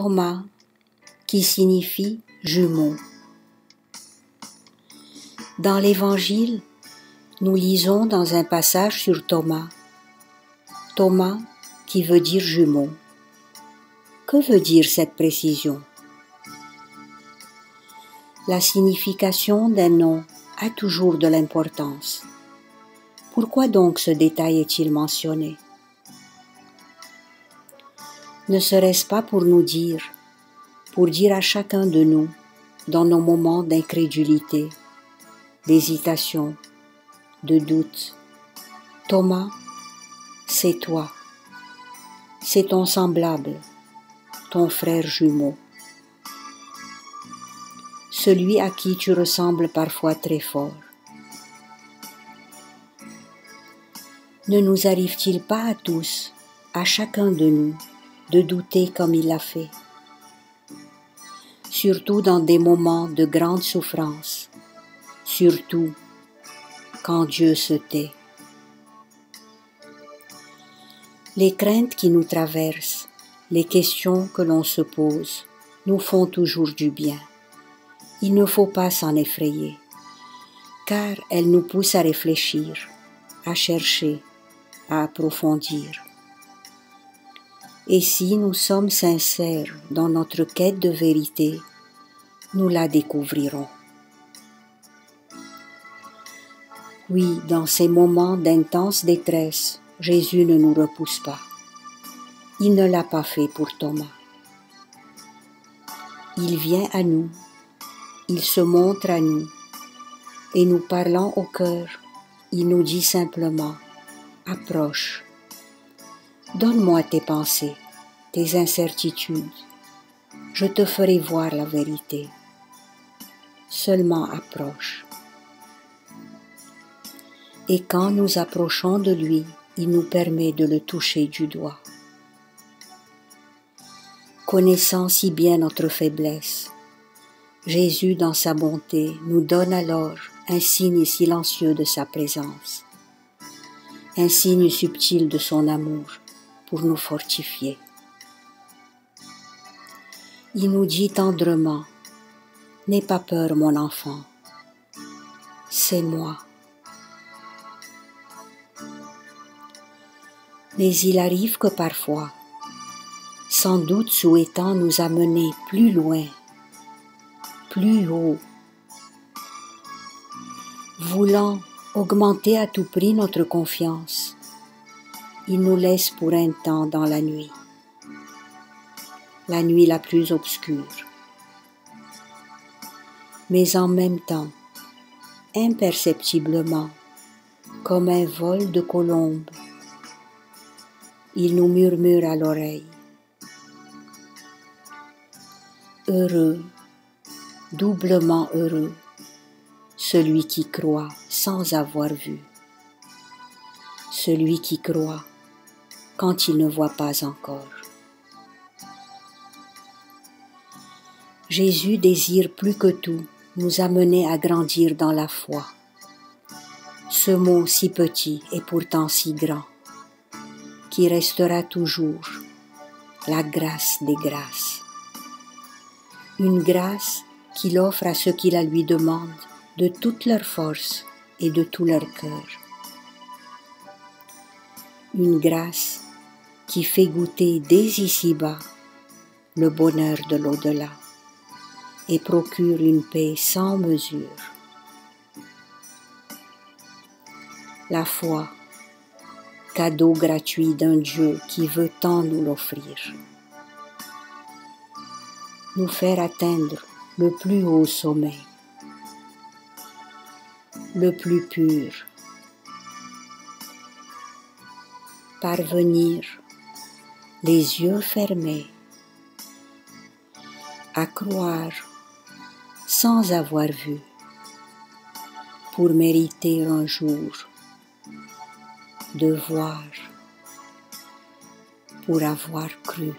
Thomas, qui signifie jumeau. Dans l'Évangile, nous lisons dans un passage sur Thomas. Thomas, qui veut dire jumeau. Que veut dire cette précision? La signification d'un nom a toujours de l'importance. Pourquoi donc ce détail est-il mentionné? Ne serait-ce pas pour dire à chacun de nous, dans nos moments d'incrédulité, d'hésitation, de doute, Thomas, c'est toi, c'est ton semblable, ton frère jumeau, celui à qui tu ressembles parfois très fort. Ne nous arrive-t-il pas à tous, à chacun de nous, de douter comme il l'a fait, surtout dans des moments de grande souffrance, surtout quand Dieu se tait. Les craintes qui nous traversent, les questions que l'on se pose, nous font toujours du bien. Il ne faut pas s'en effrayer, car elles nous poussent à réfléchir, à chercher, à approfondir. Et si nous sommes sincères dans notre quête de vérité, nous la découvrirons. Oui, dans ces moments d'intense détresse, Jésus ne nous repousse pas. Il ne l'a pas fait pour Thomas. Il vient à nous, il se montre à nous, et nous parlant au cœur, il nous dit simplement, approche, donne-moi tes pensées, tes incertitudes, je te ferai voir la vérité. Seulement approche. Et quand nous approchons de lui, il nous permet de le toucher du doigt. Connaissant si bien notre faiblesse, Jésus, dans sa bonté, nous donne alors un signe silencieux de sa présence, un signe subtil de son amour pour nous fortifier. Il nous dit tendrement, « N'aie pas peur, mon enfant, c'est moi. » Mais il arrive que parfois, sans doute souhaitant nous amener plus loin, plus haut, voulant augmenter à tout prix notre confiance, il nous laisse pour un temps dans la nuit la plus obscure. Mais en même temps, imperceptiblement, comme un vol de colombes, il nous murmure à l'oreille. Heureux, doublement heureux, celui qui croit sans avoir vu, celui qui croit quand il ne voit pas encore. Jésus désire plus que tout nous amener à grandir dans la foi. Ce mot si petit et pourtant si grand, qui restera toujours la grâce des grâces. Une grâce qu'il offre à ceux qui la lui demandent de toute leur force et de tout leur cœur. Une grâce qui fait goûter dès ici-bas le bonheur de l'au-delà et procure une paix sans mesure. La foi, cadeau gratuit d'un Dieu qui veut tant nous l'offrir. Nous faire atteindre le plus haut sommet, le plus pur, parvenir, les yeux fermés, à croire sans avoir vu, pour mériter un jour de voir pour avoir cru.